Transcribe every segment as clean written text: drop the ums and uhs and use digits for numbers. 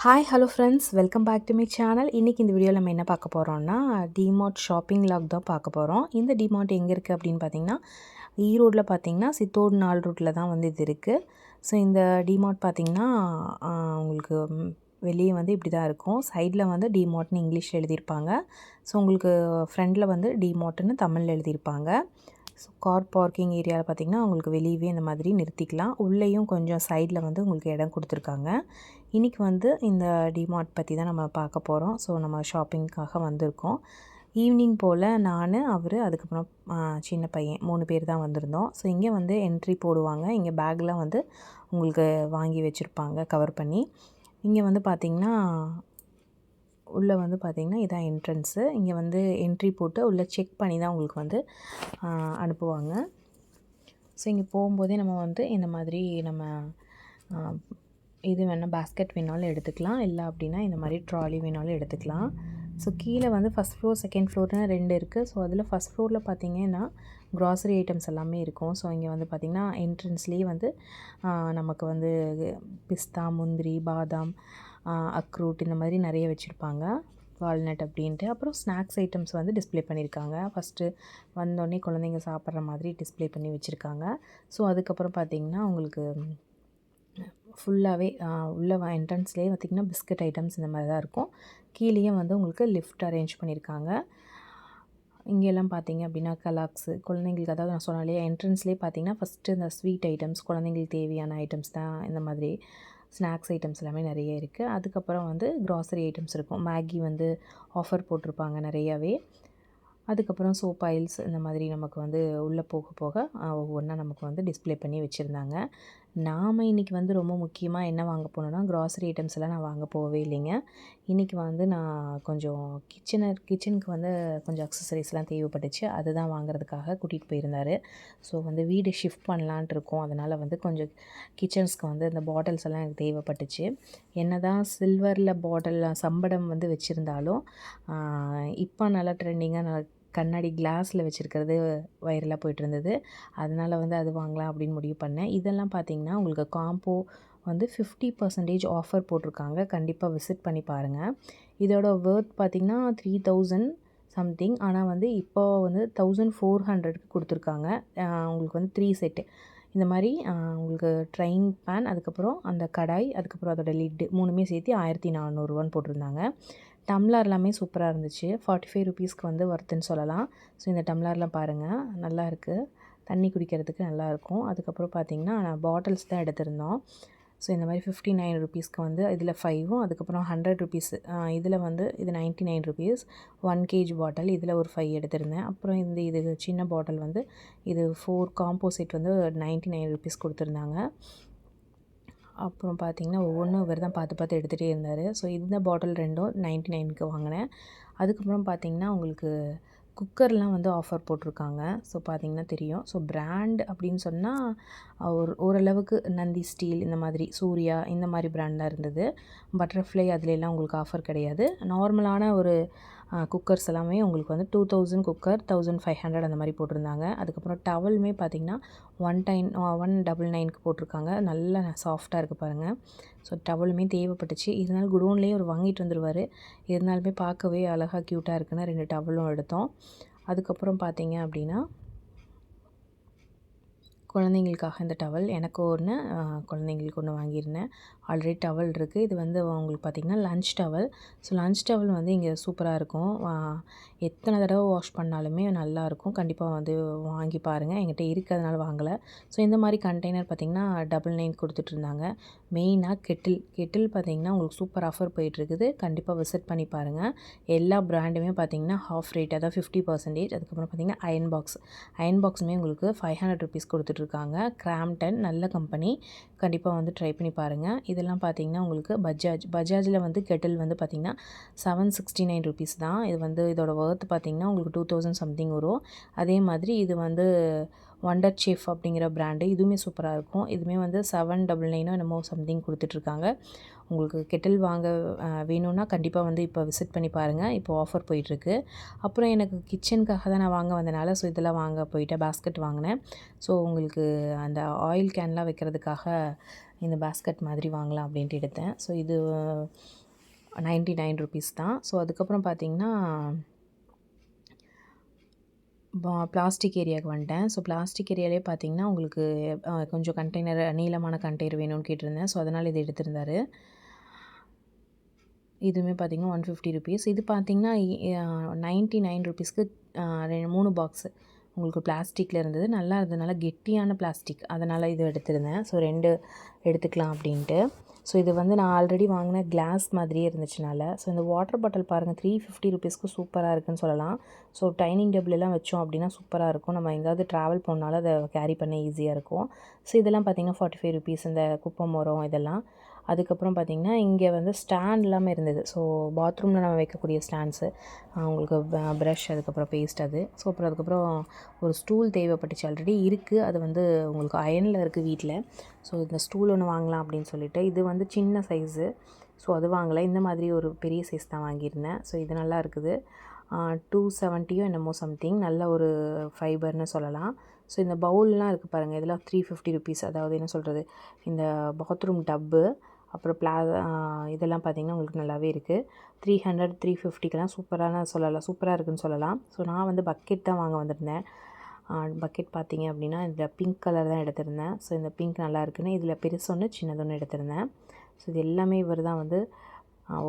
Hi hello friends, welcome back to my channel. இன்றைக்கி இந்த வீடியோவில் நம்ம என்ன பார்க்க போகிறோம்னா, டிமார்ட் ஷாப்பிங் லாக் தான் பார்க்க போகிறோம். இந்த டிமார்ட் எங்கே இருக்குது அப்படின்னு பார்த்தீங்கன்னா, ஈரோடில் பார்த்தீங்கன்னா சித்தோடு 4 ரூட்டில் தான் வந்து இது இருக்குது. ஸோ இந்த டிமார்ட் பார்த்தீங்கன்னா உங்களுக்கு வெளியே வந்து இப்படி தான் இருக்கும். சைடில் வந்து டிமார்ட்னு இங்கிலீஷில் எழுதியிருப்பாங்க. ஸோ உங்களுக்கு ஃப்ரண்டில் வந்து டிமார்ட்னு தமிழில் எழுதியிருப்பாங்க. ஸோ கார் பார்க்கிங் ஏரியாவில் பார்த்திங்கன்னா உங்களுக்கு வெளியவே இந்த மாதிரி நிறுத்திக்கலாம். உள்ளேயும் கொஞ்சம் சைடில் வந்து உங்களுக்கு இடம் கொடுத்துருக்காங்க. இன்றைக்கி வந்து இந்த டிமார்ட் பற்றி தான் நம்ம பார்க்க போகிறோம். ஸோ நம்ம ஷாப்பிங்க்காக வந்திருக்கோம். ஈவினிங் போல் நான், அவர், அதுக்கப்புறம் சின்ன பையன் 3 பேர் தான் வந்திருந்தோம். ஸோ இங்கே வந்து என்ட்ரி போடுவாங்க. இங்கே பேக்லாம் வந்து உங்களுக்கு வாங்கி வச்சுருப்பாங்க கவர் பண்ணி. இங்கே வந்து பார்த்திங்கன்னா உள்ளே வந்து பார்த்திங்கன்னா இதான் என்ட்ரன்ஸு. இங்கே வந்து என்ட்ரி போட்டு உள்ளே செக் பண்ணி தான் உங்களுக்கு வந்து அனுப்புவாங்க. ஸோ இங்கே போகும்போதே நம்ம வந்து இந்த மாதிரி நம்ம இது வேணால் பேஸ்கெட் வேணாலும் எடுத்துக்கலாம், இல்லை அப்படின்னா இந்த மாதிரி ட்ராலி வேணாலும் எடுத்துக்கலாம். ஸோ கீழே வந்து ஃபஸ்ட் ஃப்ளோர் செகண்ட் ஃப்ளோர்னு 2 இருக்குது. ஸோ அதில் ஃபஸ்ட் ஃப்ளோரில் பார்த்திங்கன்னா க்ராசரி ஐட்டம்ஸ் எல்லாமே இருக்கும். ஸோ இங்கே வந்து பார்த்திங்கன்னா என்ட்ரன்ஸ்லேயே வந்து நமக்கு வந்து பிஸ்தா, முந்திரி, பாதாம், அக்ரூட் இந்த மாதிரி நிறைய வச்சுருப்பாங்க, வால்நட் அப்படின்ட்டு. அப்புறம் ஸ்நாக்ஸ் ஐட்டம்ஸ் வந்து டிஸ்ப்ளே பண்ணியிருக்காங்க. ஃபஸ்ட்டு வந்தோடனே குழந்தைங்க சாப்பிட்ற மாதிரி டிஸ்ப்ளே பண்ணி வச்சுருக்காங்க. ஸோ அதுக்கப்புறம் பார்த்திங்கன்னா உங்களுக்கு ஃபுல்லாகவே உள்ள என்ட்ரன்ஸ்லேயே பார்த்திங்கன்னா பிஸ்கட் ஐட்டம்ஸ் இந்த மாதிரி தான் இருக்கும். கீழேயே வந்து உங்களுக்கு லிஃப்ட் அரேஞ்ச் பண்ணியிருக்காங்க. இங்கெல்லாம் பார்த்திங்க அப்படின்னா கலாக்ஸு குழந்தைங்களுக்கு, அதாவது நான் சொன்னேன் இல்லையா, என்ட்ரன்ஸ்லேயே பார்த்திங்கன்னா ஃபஸ்ட்டு இந்த ஸ்வீட் ஐட்டம்ஸ், குழந்தைங்களுக்கு தேவையான ஐட்டம்ஸ் தான் இந்த மாதிரி ஸ்நாக்ஸ் ஐட்டம்ஸ் எல்லாமே நிறைய இருக்குது. அதுக்கப்புறம் வந்து க்ராசரி ஐட்டம்ஸ் இருக்கும். மேகி வந்து ஆஃபர் போட்டிருப்பாங்க நிறையாவே. அதுக்கப்புறம் சோப் ஆயில்ஸ் இந்த மாதிரி நமக்கு வந்து உள்ளே போக போக ஒவ்வொன்றா நமக்கு வந்து டிஸ்ப்ளே பண்ணி வச்சுருந்தாங்க. நாம் இன்றைக்கி வந்து ரொம்ப முக்கியமாக என்ன வாங்க போனோன்னா, க்ராசரி ஐட்டம்ஸ் எல்லாம் நான் வாங்க போகவே இல்லைங்க. இன்றைக்கி வந்து நான் கொஞ்சம் கிச்சனுக்கு வந்து கொஞ்சம் அக்சசரிஸ்லாம் தேவைப்பட்டுச்சு. அதுதான் வாங்குறதுக்காக கூட்டிகிட்டு போயிருந்தார். ஸோ வந்து வீடு ஷிஃப்ட் பண்ணலான்ட்டு இருக்கோம். அதனால் வந்து கொஞ்சம் கிச்சன்ஸ்க்கு வந்து இந்த பாட்டில்ஸ் எல்லாம் எனக்கு தேவைப்பட்டுச்சு. என்ன தான் சில்வரில் பாட்டில் சம்படம் வந்து வச்சுருந்தாலும் இப்போ நல்லா ட்ரெண்டிங்காக நல்லா கண்ணாடி கிளாஸில் வச்சுருக்கிறது வைரலாக போய்ட்டுருந்தது. அதனால் வந்து அது வாங்கலாம் அப்படின்னு முடிவு பண்ணேன். இதெல்லாம் பார்த்திங்கன்னா உங்களுக்கு காம்போ வந்து 50% ஆஃபர் போட்டிருக்காங்க. கண்டிப்பாக விசிட் பண்ணி பாருங்கள். இதோட வர்த் பார்த்திங்கன்னா 3000 சம்திங். ஆனால் வந்து இப்போ வந்து 1400க்கு கொடுத்துருக்காங்க. உங்களுக்கு வந்து 3 செட்டு இந்த மாதிரி உங்களுக்கு ட்ரைன் பேன், அதுக்கப்புறம் அந்த கடாய், அதுக்கப்புறம் அதோட லிட்டு 3மே சேர்த்து 1400 போட்டிருந்தாங்க. டம்ளர் எல்லாமே சூப்பராக இருந்துச்சு. 45 ருபீஸ்க்கு வந்து ஒர்த்துன்னு சொல்லலாம். ஸோ இந்த டம்ளர்லாம் பாருங்கள், நல்லா இருக்குது, தண்ணி குடிக்கிறதுக்கு நல்லாயிருக்கும். அதுக்கப்புறம் பார்த்திங்கன்னா நான் பாட்டில்ஸ் தான் எடுத்திருந்தோம். ஸோ இந்த மாதிரி 59 ருபீஸ்க்கு வந்து இதில் 5ம், அதுக்கப்புறம் 100 ருபீஸ் இதில் வந்து இது 99 ருபீஸ் 1 kg பாட்டில், இதில் ஒரு 5 எடுத்திருந்தேன். அப்புறம் இது சின்ன பாட்டில் வந்து இது 4 காம்போசிட் வந்து 99 ருபீஸ் கொடுத்துருந்தாங்க. அப்புறம் பார்த்திங்கன்னா ஒவ்வொன்றும் இவர் தான் பார்த்து பார்த்து எடுத்துகிட்டே இருந்தார். ஸோ இந்த பாட்டில் 2ம் 99க்கு வாங்கினேன். அதுக்கப்புறம் பார்த்திங்கன்னா உங்களுக்கு குக்கர்லாம் வந்து ஆஃபர் போட்டிருக்காங்க. ஸோ பார்த்திங்கன்னா தெரியும். ஸோ பிராண்ட் அப்படின்னு சொன்னால் ஓரளவுக்கு நந்தி ஸ்டீல், இந்த மாதிரி சூர்யா, இந்த மாதிரி பிராண்ட் தான் இருந்தது. பட்டர்ஃப்ளை அதுலெல்லாம் உங்களுக்கு ஆஃபர் கிடையாது. நார்மலான ஒரு குக்கர்ஸ் எல்லாமே உங்களுக்கு வந்து 2000 குக்கர் 1500 அந்த மாதிரி போட்டிருந்தாங்க. அதுக்கப்புறம் டவலுமே பார்த்திங்கன்னா 199க்கு போட்டிருக்காங்க. நல்லா சாஃப்டாக இருக்குது பாருங்கள். ஸோ டவலுமே தேவைப்பட்டுச்சு. இருந்தாலும் குடோன்லேயே ஒரு வாங்கிட்டு வந்துடுவார். இருந்தாலுமே பார்க்கவே அழகாக க்யூட்டாக இருக்குன்னு 2 டவலும் எடுத்தோம். அதுக்கப்புறம் பார்த்திங்க அப்படின்னா குழந்தைங்களுக்காக இந்த டவல் எனக்கு ஒன்று, குழந்தைங்களுக்கு ஒன்று வாங்கியிருந்தேன். ஆல்ரெடி டவல் இருக்குது. இது வந்து உங்களுக்கு பார்த்திங்கன்னா lunch towel. So lunch towel வந்து இங்கே சூப்பராக இருக்கும். எத்தனை தடவை வாஷ் பண்ணாலுமே நல்லாயிருக்கும். கண்டிப்பாக வந்து வாங்கி பாருங்கள். என்கிட்ட இருக்கிறதுனால வாங்கலை. ஸோ இந்த மாதிரி கண்டெய்னர் பார்த்திங்கன்னா 99 கொடுத்துட்ருந்தாங்க. மெயினாக கெட்டில் பார்த்திங்கன்னா உங்களுக்கு சூப்பர் ஆஃபர் போயிட்டுருக்குது. கண்டிப்பாக விசிட் பண்ணி பாருங்கள். எல்லா பிராண்டுமே பார்த்திங்கன்னா ஹாஃப் ரேட், அதாவது 50%. அதுக்கப்புறம் பார்த்திங்கன்னா அயன் பாக்ஸுமே உங்களுக்கு 500 ருபீஸ் கொடுத்துட்ருக்காங்க. கிராம்டன் நல்ல கம்பெனி, கண்டிப்பாக வந்து ட்ரை பண்ணி பாருங்கள். இதெல்லாம் பார்த்திங்கன்னா உங்களுக்கு பஜாஜில் வந்து கெட்டில் வந்து பார்த்திங்கன்னா 769 ருபீஸ் தான். இது வந்து இதோட வர்த் பார்த்திங்கன்னா உங்களுக்கு 2000 சம்திங் வரும். அதே மாதிரி இது வந்து வண்டர் செஃப் அப்படிங்கிற பிராண்டு, இதுவுமே சூப்பராக இருக்கும். இதுவுமே வந்து 799 என்னமோ சம்திங் கொடுத்துட்ருக்காங்க. உங்களுக்கு கெட்டில் வாங்க வேணும்னா கண்டிப்பாக வந்து இப்போ விசிட் பண்ணி பாருங்கள். இப்போ ஆஃபர் போயிட்டுருக்கு. அப்புறம் எனக்கு கிச்சனுக்காக தான் நான் வாங்க வந்தனால ஸோ இதெல்லாம் வாங்க போயிட்டேன். பேஸ்கெட் வாங்கினேன். ஸோ உங்களுக்கு அந்த ஆயில் கேன்லாம் வைக்கிறதுக்காக இந்த பாஸ்கெட் மாதிரி வாங்கலாம் அப்படின்ட்டு எடுத்தேன். ஸோ இது 99 ருபீஸ் தான். ஸோ அதுக்கப்புறம் பார்த்திங்கன்னா பிளாஸ்டிக் ஏரியாவுக்கு வந்துட்டேன். ஸோ பிளாஸ்டிக் ஏரியாவிலே பார்த்திங்கன்னா உங்களுக்கு கொஞ்சம் கண்டெய்னர் நீளமான கண்டெய்னர் வேணும்னு கேட்டிருந்தேன். ஸோ அதனால் இது எடுத்திருந்தார். இதுவுமே பார்த்திங்கன்னா 150 ருபீஸ். இது பார்த்திங்கன்னா 99 ருபீஸ்க்கு 3 பாக்ஸு உங்களுக்கு பிளாஸ்டிக்கில் இருந்தது. நல்லா இருந்ததுனால கெட்டியான பிளாஸ்டிக், அதனால் இது எடுத்திருந்தேன். ஸோ 2 எடுத்துக்கலாம் அப்படின்ட்டு. ஸோ இது வந்து நான் ஆல்ரெடி வாங்கின கிளாஸ் மாதிரியே இருந்துச்சுனால. ஸோ இந்த வாட்டர் பாட்டில் பாருங்கள் 350 ருபீஸ்க்கு சூப்பராக இருக்குதுன்னு சொல்லலாம். ஸோ டைனிங் டேபிளெலாம் வச்சோம் அப்படின்னா சூப்பராக இருக்கும். நம்ம எங்கேயாவது ட்ராவல் போனாலும் அதை கேரி பண்ண ஈஸியாக இருக்கும். ஸோ இதெல்லாம் பார்த்திங்கன்னா 45 ருபீஸ், இந்த குப்பை மரம் இதெல்லாம். அதுக்கப்புறம் பார்த்திங்கன்னா இங்கே வந்து ஸ்டாண்ட் எல்லாமே இருந்தது. ஸோ பாத்ரூமில் நம்ம வைக்கக்கூடிய ஸ்டாண்ட்ஸு, உங்களுக்கு ப்ரஷ், அதுக்கப்புறம் பேஸ்ட் அது. ஸோ அதுக்கப்புறம் ஒரு ஸ்டூல் தேவைப்பட்டுச்சு. ஆல்ரெடி இருக்குது, அது வந்து உங்களுக்கு அயனில் இருக்குது வீட்டில். ஸோ இந்த ஸ்டூல் ஒன்று வாங்கலாம் அப்படின்னு சொல்லிட்டு. இது வந்து சின்ன சைஸு, ஸோ அது வாங்கலை. இந்த மாதிரி ஒரு பெரிய சைஸ் தான் வாங்கியிருந்தேன். ஸோ இது நல்லா இருக்குது. 270 என்னமோ சம்திங். நல்ல ஒரு ஃபைபர்னு சொல்லலாம். ஸோ இந்த பவுல்லாம் இருக்குது பாருங்கள், இதெல்லாம் 350 ருபீஸ். அதாவது என்ன சொல்கிறது, இந்த பாத்ரூம் டப்பு, அப்புறம் இதெல்லாம் பார்த்திங்கன்னா உங்களுக்கு நல்லாவே இருக்குது. 300 350க்கெலாம் சூப்பராக இருக்குதுன்னு சொல்லலாம். ஸோ நான் வந்து பக்கெட் தான் வாங்க வந்திருந்தேன். பக்கெட் பார்த்திங்க அப்படின்னா இந்த பிங்க் கலர் தான் எடுத்திருந்தேன். ஸோ இந்த பிங்க் நல்லா இருக்குன்னு இதில் பெருசொன்று சின்னதொன்று எடுத்திருந்தேன். ஸோ இது எல்லாமே இவர் தான் வந்து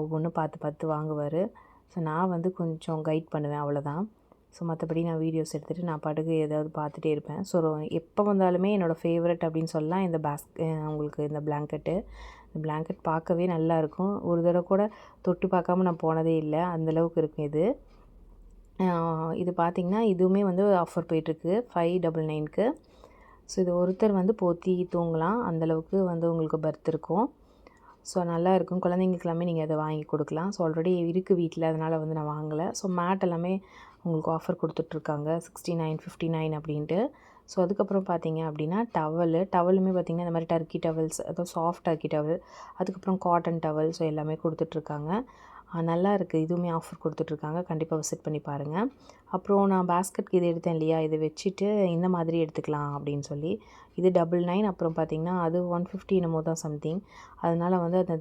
ஒவ்வொன்றும் பார்த்து வாங்குவார். ஸோ நான் வந்து கொஞ்சம் கைட் பண்ணுவேன், அவ்வளோதான். ஸோ மற்றபடி நான் வீடியோஸ் எடுத்துகிட்டு நான் பாட்டுக்கு ஏதாவது பார்த்துட்டே இருப்பேன். ஸோ எப்போ வந்தாலுமே என்னோடய ஃபேவரட் அப்படின்னு சொல்லலாம் இந்த உங்களுக்கு இந்த பிளாங்கெட்டு. இந்த பிளாங்கெட் பார்க்கவே நல்லாயிருக்கும். ஒரு தடவை கூட தொட்டு பார்க்காம நான் போனதே இல்லை, அந்தளவுக்கு இருக்கும் இது. இது பார்த்திங்கன்னா இதுவுமே வந்து ஆஃபர் போயிட்டுருக்கு 599க்கு. ஸோ இது ஒருத்தர் வந்து போத்தி தூங்கலாம், அந்தளவுக்கு வந்து உங்களுக்கு பர்த் இருக்கும். ஸோ நல்லாயிருக்கும். குழந்தைங்களுக்கு எல்லாமே நீங்கள் அதை வாங்கி கொடுக்கலாம். ஸோ ஆல்ரெடி இருக்குது வீட்டில், அதனால் வந்து நான் வாங்கலை. ஸோ மேட் எல்லாமே உங்களுக்கு ஆஃபர் கொடுத்துட்ருக்காங்க 69 59 அப்படின்ட்டு. ஸோ அதுக்கப்புறம் பார்த்திங்க அப்படின்னா டவலுமே பார்த்திங்கன்னா இந்த மாதிரி டர்க்கி டவல்ஸ், அதாவது சாஃப்ட் டர்க்கி டவல், அதுக்கப்புறம் காட்டன் டவல், ஸோ எல்லாமே கொடுத்துட்ருக்காங்க. நல்லா இருக்குது. இதுவுமே ஆஃபர் கொடுத்துட்ருக்காங்க. கண்டிப்பாக விசிட் பண்ணி பாருங்கள். அப்புறம் நான் பாஸ்கெட்க்கு இது எடுத்தேன் இல்லையா, இதை வச்சுட்டு இந்த மாதிரி எடுத்துக்கலாம் அப்படின்னு சொல்லி இது 99. அப்புறம் பார்த்திங்கன்னா அது 150 என்னமோ தான் சம்திங். அதனால் வந்து அந்த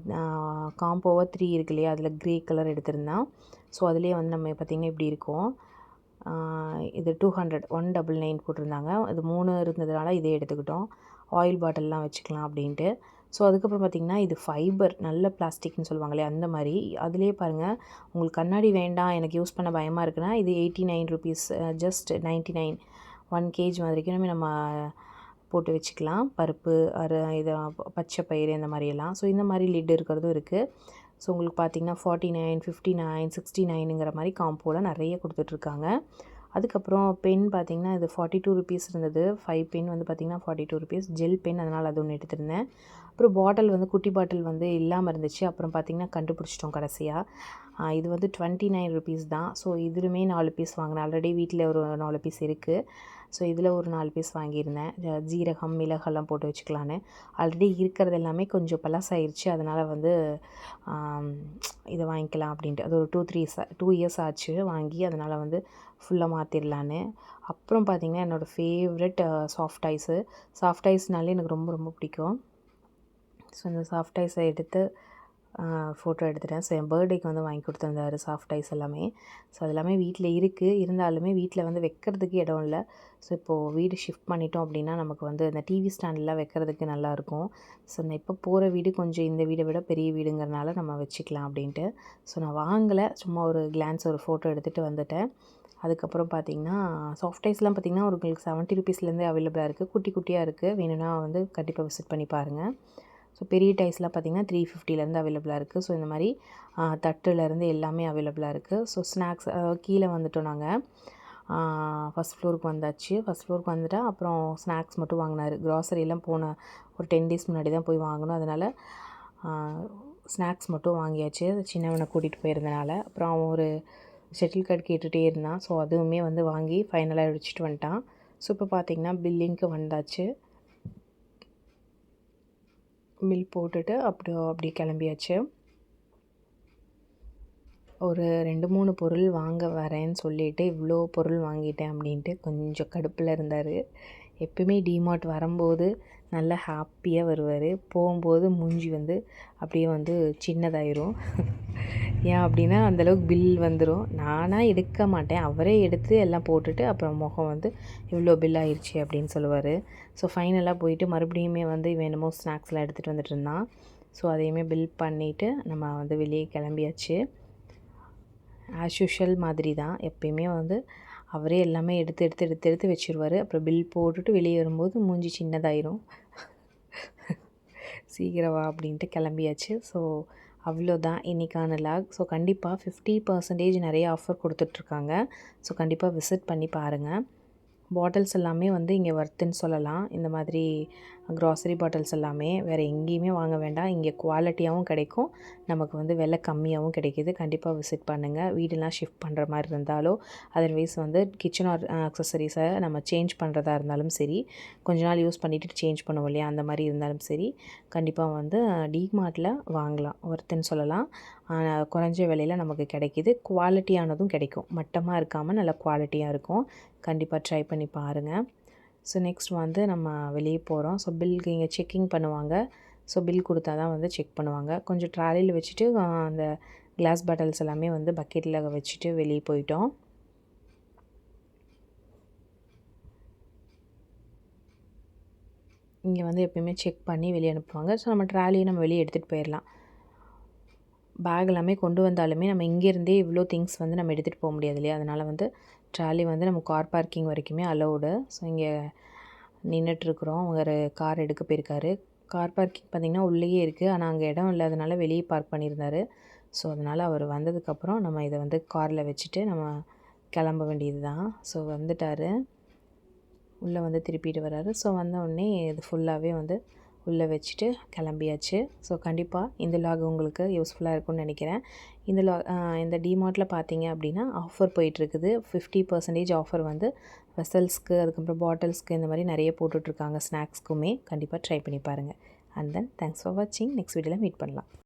காம்போவாக 3 இருக்கு இல்லையா, அதில் க்ரே கலர் எடுத்திருந்தேன். ஸோ அதுலேயே வந்து நம்ம பார்த்திங்கன்னா இப்படி இருக்கும். இது 200 199 போட்டிருந்தாங்க. இது 3 இருந்ததுனால இதே எடுத்துக்கிட்டோம். ஆயில் பாட்டில்லாம் வச்சுக்கலாம் அப்படின்ட்டு. ஸோ அதுக்கப்புறம் பார்த்திங்கன்னா இது ஃபைபர், நல்ல பிளாஸ்டிக்னு சொல்லுவாங்களே அந்த மாதிரி. அதுலேயே பாருங்கள், உங்களுக்கு கண்ணாடி வேண்டாம், எனக்கு யூஸ் பண்ண பயமாக இருக்குன்னா இது 89 ருபீஸ், ஜஸ்ட் 99 1 கேஜி வரைக்கும் நம்ம போட்டு வச்சுக்கலாம். பருப்பு, இது பச்சை பயிறு இந்த மாதிரியெல்லாம். ஸோ இந்த மாதிரி லிட் இருக்கிறதும் இருக்குது. ஸோ உங்களுக்கு பார்த்திங்கன்னா 49 59 69ங்கிற மாதிரி காம்போவில் நிறைய கொடுத்துட்ருக்காங்க. அதுக்கப்புறம் பென் பார்த்திங்கன்னா இது 42 ருபீஸ் இருந்தது. 5 பென் வந்து பார்த்திங்கன்னா 42 ருபீஸ். ஜெல் பென், அதனால் அது ஒன்று எடுத்திருந்தேன். அப்புறம் பாட்டில் வந்து குட்டி பாட்டில் வந்து இல்லாமல் இருந்துச்சு. அப்புறம் பார்த்திங்கன்னா கண்டுபிடிச்சிட்டோம் கடைசியாக. இது வந்து 29 ருபீஸ் தான். ஸோ இதுலுமே 4 பீஸ் வாங்கினேன். ஆல்ரெடி வீட்டில் ஒரு 4 பீஸ் இருக்குது. ஸோ இதில் ஒரு 4 பீஸ் வாங்கியிருந்தேன். ஜீரகம், மிளகெல்லாம் போட்டு வச்சுக்கலான்னு. ஆல்ரெடி இருக்கிறது எல்லாமே கொஞ்சம் பழசாயிருச்சு, அதனால் வந்து இதை வாங்கிக்கலாம் அப்படின்ட்டு. அது ஒரு 2 இயர்ஸ் ஆச்சு வாங்கி, அதனால் வந்து ஃபுல்லாக மாற்றிடலான்னு. அப்புறம் பார்த்திங்கன்னா என்னோடய ஃபேவரெட் சாஃப்ட் ஐஸ்னாலே எனக்கு ரொம்ப ரொம்ப பிடிக்கும். ஸோ இந்த சாஃப்ட் ஐஸை எடுத்து ஃபோட்டோ எடுத்துட்டேன். ஸோ என் பர்த்டேக்கு வந்து வாங்கி கொடுத்துருந்தாரு சாஃப்ட் ஐஸ் எல்லாமே. ஸோ அது எல்லாமே வீட்டில் இருக்குது. இருந்தாலுமே வீட்டில் வந்து வைக்கிறதுக்கு இடம் இல்லை. ஸோ இப்போது வீடு ஷிஃப்ட் பண்ணிட்டோம் அப்படின்னா நமக்கு வந்து இந்த டிவி ஸ்டாண்டெலாம் வைக்கிறதுக்கு நல்லாயிருக்கும். ஸோ நான் இப்போ போகிற வீடு கொஞ்சம் இந்த வீடை விட பெரிய வீடுங்கிறனால நம்ம வச்சுக்கலாம் அப்படின்ட்டு. ஸோ நான் வாங்கலை, சும்மா ஒரு கிளான்ஸ் ஒரு ஃபோட்டோ எடுத்துகிட்டு வந்துட்டேன். அதுக்கப்புறம் பார்த்திங்கன்னா சாஃப்ட் ஐஸ்லாம் பார்த்திங்கன்னா உங்களுக்கு 70 ருபீஸ்லேருந்தே அவைலபிளாக இருக்குது. குட்டி குட்டியாக இருக்குது. வேணும்னா வந்து கண்டிப்பாக விசிட் பண்ணி பாருங்கள். ஸோ பெரிய டைஸ்லாம் பார்த்திங்கன்னா 350லேருந்து அவைலபிளாக இருக்குது. ஸோ இந்த மாதிரி தட்டுலேருந்து எல்லாமே அவைலபிளாக இருக்குது. ஸோ ஸ்நாக்ஸ் கீழே வந்துட்டோம் நாங்கள். ஃபஸ்ட் ஃப்ளோருக்கு வந்தாச்சு. ஃபஸ்ட் ஃப்ளோருக்கு வந்துட்டா அப்புறம் ஸ்நாக்ஸ் மட்டும் வாங்கினார். க்ராசரியெல்லாம் போன ஒரு 10 டேஸ் முன்னாடி தான் போய் வாங்கணும். அதனால் ஸ்நாக்ஸ் மட்டும் வாங்கியாச்சு, சின்னவனை கூட்டிகிட்டு போயிருந்தனால. அப்புறம் அவன் ஒரு ஷட்டில் கார்டு கேட்டுகிட்டே இருந்தான். ஸோ அதுவுமே வந்து வாங்கி ஃபைனலாக அடிச்சுட்டு வந்துட்டான். ஸோ இப்போ பார்த்திங்கன்னா பில்லிங்க்கு வந்தாச்சு. பில் போட்டுட்டு அப்படி கிளம்பியாச்சு. ஒரு 2-3 பொருள் வாங்க வரேன்னு சொல்லிவிட்டு இவ்வளோ பொருள் வாங்கிட்டேன் அப்படின்ட்டு கொஞ்சம் கடுப்பில் இருந்தார். எப்பயுமே டிமார்ட் வரும்போது நல்லா ஹாப்பியாக வருவார். போகும்போது மூஞ்சி வந்து அப்படியே வந்து சின்னதாயிரும். ஏன் அப்படின்னா அந்தளவுக்கு பில் வந்துடும். நானாக எடுக்க மாட்டேன், அவரே எடுத்து எல்லாம் போட்டுட்டு அப்புறம் முகம் வந்து இவ்வளோ பில் ஆயிடுச்சு அப்படின்னு சொல்லுவார். ஸோ ஃபைனலாக போயிட்டு மறுபடியுமே வந்து இவன் என்னமோ ஸ்நாக்ஸ்லாம் எடுத்துகிட்டு வந்துட்டு இருந்தான். ஸோ அதையுமே பில் பண்ணிவிட்டு நம்ம வந்து வெளியே கிளம்பியாச்சு. ஆஸ் யூஷுவல் மாதிரி தான் எப்பயுமே வந்து அவரே எல்லாமே எடுத்து வச்சுருவார். அப்புறம் பில் போட்டுட்டு வெளியே வரும்போது மூஞ்சி சின்னதாயிரும். சீக்கிரம் வா அப்படின்ட்டு கிளம்பியாச்சு. ஸோ அவ்வளோதான் இன்றைக்கான லாக். ஸோ கண்டிப்பாக 50% நிறைய ஆஃபர் கொடுத்துட்ருக்காங்க. ஸோ கண்டிப்பாக விசிட் பண்ணி பாருங்கள். பாட்டில்ஸ் எல்லாமே வந்து இங்கே வர்த்துன்னு சொல்லலாம். இந்த மாதிரி க்ராசரி பாட்டில்ஸ் எல்லாமே வேறு எங்கேயுமே வாங்க வேண்டாம். இங்கே குவாலிட்டியாகவும் கிடைக்கும், நமக்கு வந்து விலை கம்மியாகவும் கிடைக்கிது. கண்டிப்பாக விசிட் பண்ணுங்கள். வீடெல்லாம் ஷிஃப்ட் பண்ணுற மாதிரி இருந்தாலோ, அதர்வைஸ் வந்து கிச்சன் அக்சசரிஸை நம்ம சேஞ்ச் பண்ணுறதா இருந்தாலும் சரி, கொஞ்ச நாள் யூஸ் பண்ணிவிட்டு சேஞ்ச் பண்ணுவோம் இல்லையா, அந்த மாதிரி இருந்தாலும் சரி, கண்டிப்பாக வந்து டிமார்ட்டில் வாங்கலாம். வர்த்துன்னு சொல்லலாம். குறைஞ்ச விலையில் நமக்கு கிடைக்கிது. குவாலிட்டியானதும் கிடைக்கும், மட்டமாக இருக்காமல் நல்ல குவாலிட்டியாக இருக்கும். கண்டிப்பாக ட்ரை பண்ணி பாருங்கள். ஸோ நெக்ஸ்ட் வந்து நம்ம வெளியே போகிறோம். ஸோ பில்க்கு இங்கே செக்கிங் பண்ணுவாங்க. ஸோ பில் கொடுத்தா தான் வந்து செக் பண்ணுவாங்க. கொஞ்சம் ட்ராலியில் வச்சுட்டு அந்த கிளாஸ் பாட்டில்ஸ் எல்லாமே வந்து பக்கெட்டில் வச்சுட்டு வெளியே போயிட்டோம். இங்கே வந்து எப்பயுமே செக் பண்ணி வெளியே அனுப்புவாங்க. ஸோ நம்ம ட்ராலியை நம்ம வெளியே எடுத்துகிட்டு போயிடலாம். பேக் எல்லாமே கொண்டு வந்தாலுமே நம்ம இங்கேருந்தே இவ்வளோ திங்ஸ் வந்து நம்ம எடுத்துகிட்டு போக முடியாது இல்லையா, அதனால் வந்து ட்ராலி வந்து நம்ம கார் பார்க்கிங் வரைக்குமே அலோடு. ஸோ இங்கே நின்றுட்டுருக்குறோம். ஒரு கார் எடுக்க போயிருக்காரு. கார் பார்க்கிங் பார்த்திங்கன்னா உள்ளேயே இருக்குது, ஆனால் அங்கே இடம் இல்லாதனால வெளியே பார்க் பண்ணியிருந்தார். ஸோ அதனால் அவர் வந்ததுக்கப்புறம் நம்ம இதை வந்து காரில் வச்சுட்டு நம்ம கிளம்ப வேண்டியது தான். ஸோ வந்துட்டார், உள்ளே வந்து திருப்பிட்டு வர்றாரு. ஸோ வந்தவுடனே இது ஃபுல்லாகவே வந்து உள்ளே வச்சுட்டு கிளம்பியாச்சு. ஸோ கண்டிப்பாக இந்த லாக் உங்களுக்கு யூஸ்ஃபுல்லாக இருக்கும்னு நினைக்கிறேன். இந்த டிமார்ட்டில் பார்த்தீங்க அப்படின்னா ஆஃபர் போயிட்டுருக்குது. 50% ஆஃபர் வந்து வெசல்ஸ்க்கு, அதுக்கப்புறம் பாட்டில்ஸ்க்கு, இந்த மாதிரி நிறைய போட்டுட்ருக்காங்க. ஸ்நாக்ஸ்க்குமே கண்டிப்பாக ட்ரை பண்ணி பாருங்கள். அண்ட் தென் தேங்க்ஸ் ஃபார் வாட்சிங். நெக்ஸ்ட் வீடியோவில் மீட் பண்ணலாம்.